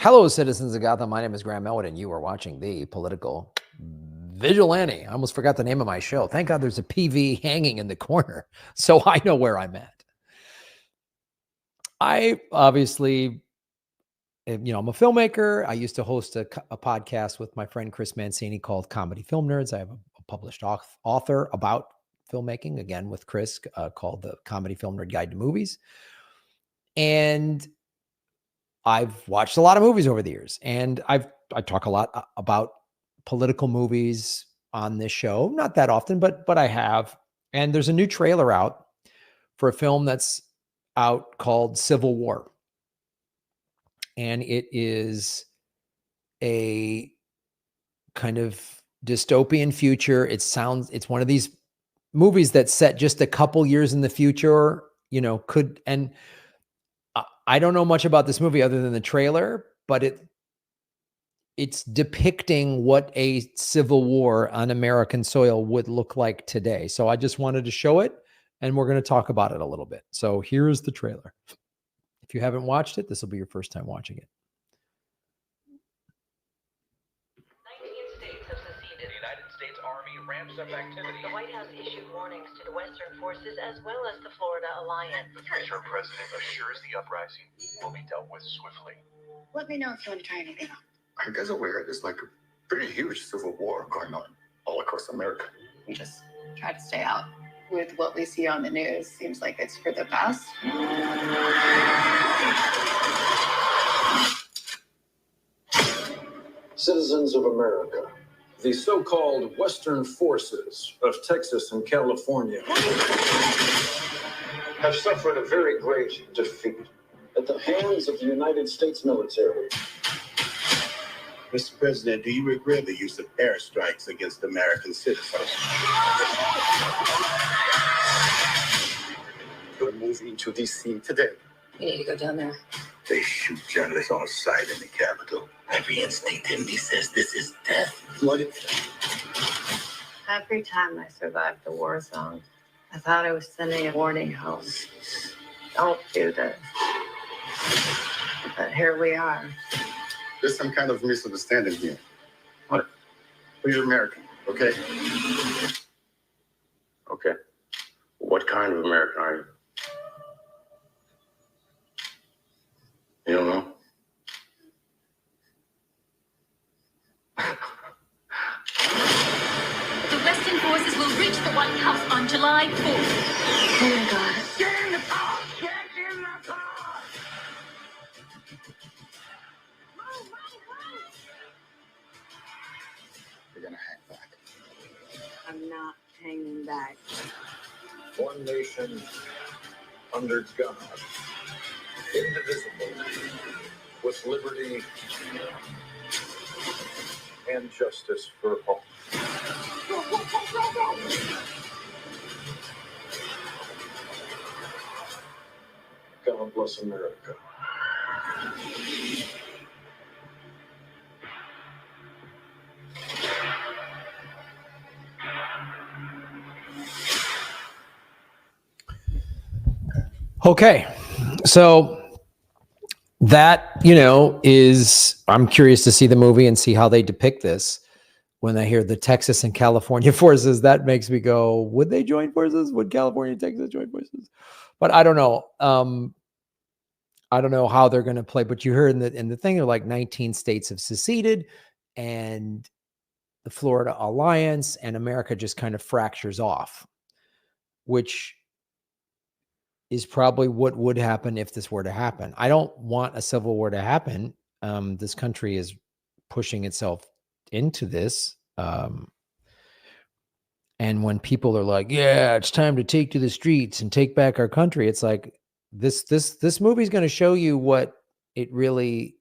Hello, citizens of Gotham. My name is Graham Elwood, and you are watching the Political Vigilante. I almost forgot the name of my show. Thank God there's a PV hanging in the corner, so I know where I'm at. I obviously, I'm a filmmaker. I used to host a podcast with my friend Chris Mancini called Comedy Film Nerds. I have a published author about filmmaking, again with Chris, called the Comedy Film Nerd Guide to Movies. And I've watched a lot of movies over the years, and I talk a lot about political movies on this show. Not that often, but I have. And there's a new trailer out for a film that's out called Civil War. And it is a kind of dystopian future. It's one of these movies that's set just a couple years in the future, and I don't know much about this movie other than the trailer, but it's depicting what a civil war on American soil would look like today. So I just wanted to show it, and we're going to talk about it a little bit. So here's the trailer. If you haven't watched it, this will be your first time watching it. 19 states have seceded. The United States Army ramps up activity. The White House issued warnings to the Western forces as well as the Florida Alliance. The future president assures the uprising will be dealt with swiftly. Let me know if you want to try anything out. Are you guys aware there's like a pretty huge civil war going on all across America? We just try to stay out. With what we see on the news, seems like it's for the best. Citizens of America, the so-called Western forces of Texas and California have suffered a very great defeat at the hands of the United States military. Mr. President, do you regret the use of airstrikes against American citizens? We're moving to D.C. today. We need to go down there. They shoot journalists on sight in the Capitol. Every instinct in me says this is death. What if Every time I survived the war zone, I thought I was sending a warning home. Don't do this. But here we are. There's some kind of misunderstanding here. What? We're American, okay? Okay. What kind of American are you? You don't know? The Western forces will reach the White House on July 4th. Oh my God. Get in the car! Get in the car! You're gonna hang back. I'm not hanging back. One nation under God, indivisible, with liberty and justice for all. God bless America. Okay, so that, is, I'm curious to see the movie and see how they depict this. When I hear the Texas and California forces, that makes me go, would they join forces? Would California and Texas join forces? But I don't know. I don't know how they're going to play, but you heard in the thing, they're like 19 states have seceded, and the Florida Alliance and America just kind of fractures off, which is probably what would happen if this were to happen. I don't want a civil war to happen. This country is pushing itself into this. And when people are like, yeah, it's time to take to the streets and take back our country, it's like, this movie is going to show you what it really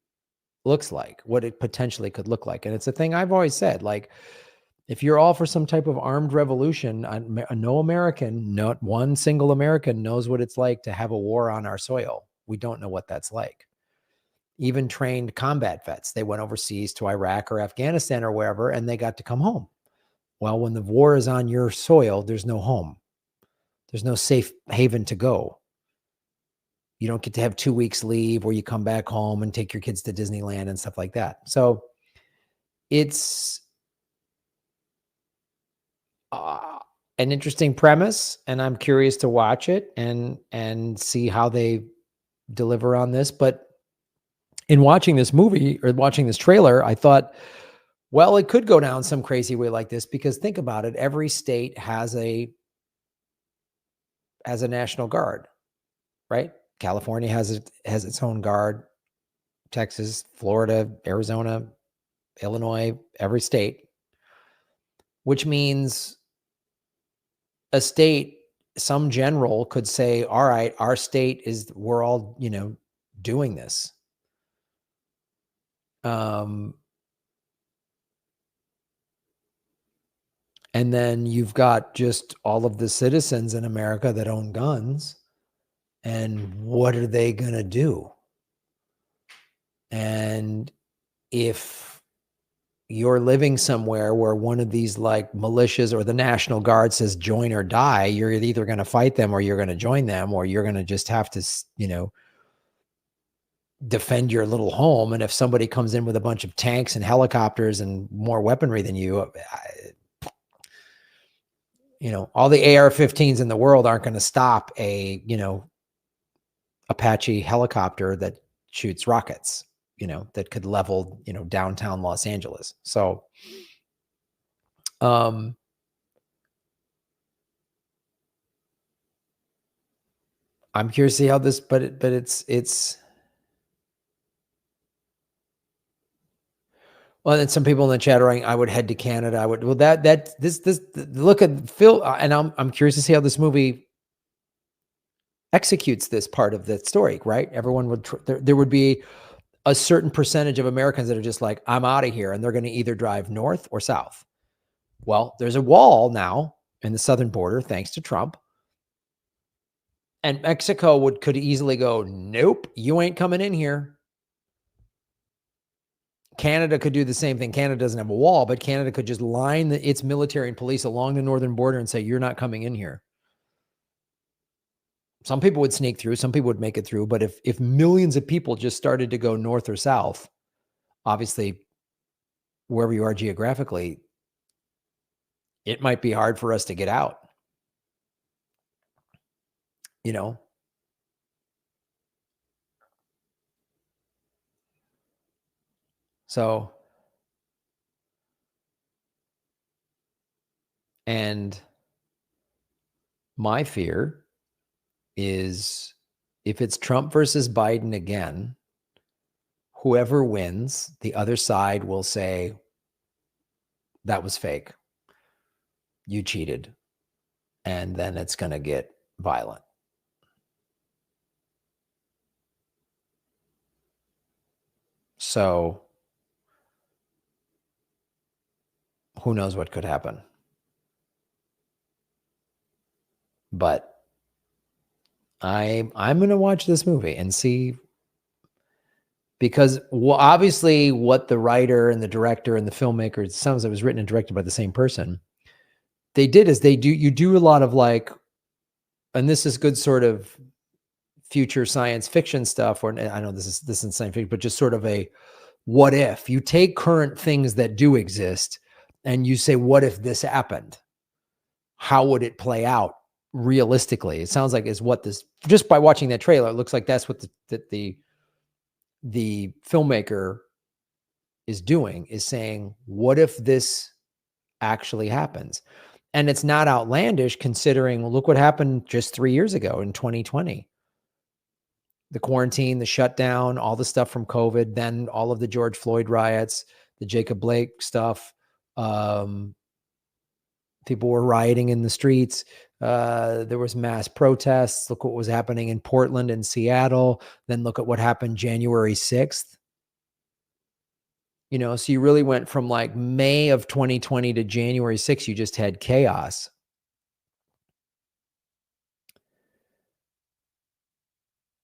looks like, what it potentially could look like. And it's a thing I've always said, like, if you're all for some type of armed revolution, no American, not one single American knows what it's like to have a war on our soil. We don't know what that's like. Even trained combat vets, they went overseas to Iraq or Afghanistan or wherever, and they got to come home. Well, when the war is on your soil, there's no home. There's no safe haven to go. You don't get to have 2 weeks leave where you come back home and take your kids to Disneyland and stuff like that. So it's an interesting premise, and I'm curious to watch it and see how they deliver on this. But in watching this movie or watching this trailer, I thought, well, it could go down some crazy way like this, because think about it. Every state has a national guard, right? California has its own guard. Texas, Florida, Arizona, Illinois, every state, which means a state, some general could say, all right, our state we're all, doing this. And then you've got just all of the citizens in America that own guns. And what are they going to do? And if you're living somewhere where one of these like militias or the National Guard says join or die, you're either going to fight them or you're going to join them, or you're going to just have to, defend your little home. And if somebody comes in with a bunch of tanks and helicopters and more weaponry than you, all the AR-15s in the world aren't going to stop a, Apache helicopter that shoots rockets, that could level, downtown Los Angeles. So, I'm curious to see how this, but it's, well, and some people in the chat are saying, I would head to Canada. I would, well, this, look at Phil, and I'm curious to see how this movie executes this part of the story, right? Everyone would, there would be a certain percentage of Americans that are just like, I'm out of here. And they're going to either drive north or south. Well, there's a wall now in the southern border, thanks to Trump. And Mexico could easily go, nope, you ain't coming in here. Canada could do the same thing. Canada doesn't have a wall, but Canada could just line its military and police along the northern border and say, you're not coming in here. Some people would sneak through, some people would make it through. But if millions of people just started to go north or south, obviously, wherever you are geographically, it might be hard for us to get out. So, and my fear is if it's Trump versus Biden again, whoever wins, the other side will say, that was fake. You cheated. And then it's going to get violent. So, who knows what could happen? But I'm going to watch this movie and see, because obviously what the writer and the director and the filmmaker, it sounds like it was written and directed by the same person. They did is you do a lot of like, and this is good sort of future science fiction stuff, or I know this isn't science fiction, but just sort of a what if. You take current things that do exist and you say, what if this happened? How would it play out realistically? It sounds like is what this, just by watching that trailer, it looks like that's what the filmmaker is doing, is saying, what if this actually happens? And it's not outlandish considering, look what happened just 3 years ago in 2020. The quarantine, the shutdown, all the stuff from COVID, then all of the George Floyd riots, the Jacob Blake stuff. People were rioting in the streets. There was mass protests. Look what was happening in Portland and Seattle. Then look at what happened January 6th. So you really went from like May of 2020 to January 6th. You just had chaos.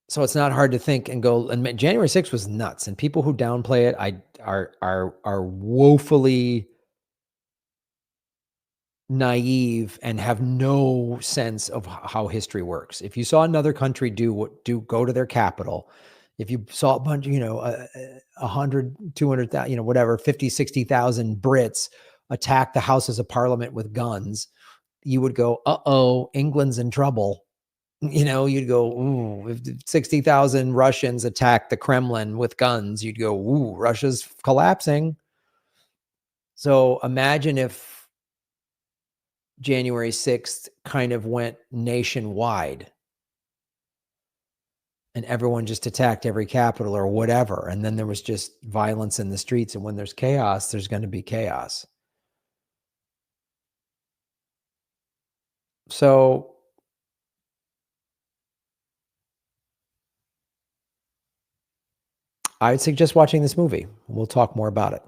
So it's not hard to think and go, and January 6th was nuts. And people who downplay it, are woefully naive and have no sense of how history works. If you saw another country go to their capital, if you saw a bunch, 100, 200,000, whatever, 50, 60,000 Brits attack the Houses of Parliament with guns, you would go, uh-oh, England's in trouble. You'd go, ooh, if 60,000 Russians attack the Kremlin with guns, you'd go, ooh, Russia's collapsing. So imagine if January 6th kind of went nationwide and everyone just attacked every capital or whatever. And then there was just violence in the streets. And when there's chaos, there's going to be chaos. So I would suggest watching this movie. We'll talk more about it.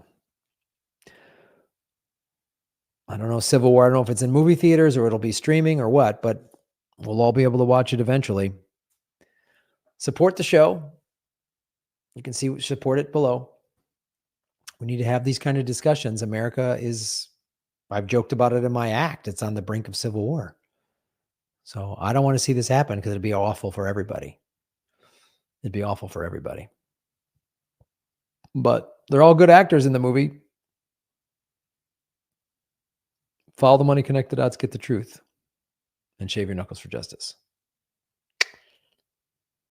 I don't know, Civil War. I don't know if it's in movie theaters or it'll be streaming or what, but we'll all be able to watch it eventually. Support the show. You can support it below. We need to have these kind of discussions. America is, I've joked about it in my act, it's on the brink of civil war. So I don't want to see this happen because it'd be awful for everybody. It'd be awful for everybody. But they're all good actors in the movie. Follow the money, connect the dots, get the truth, and shave your knuckles for justice.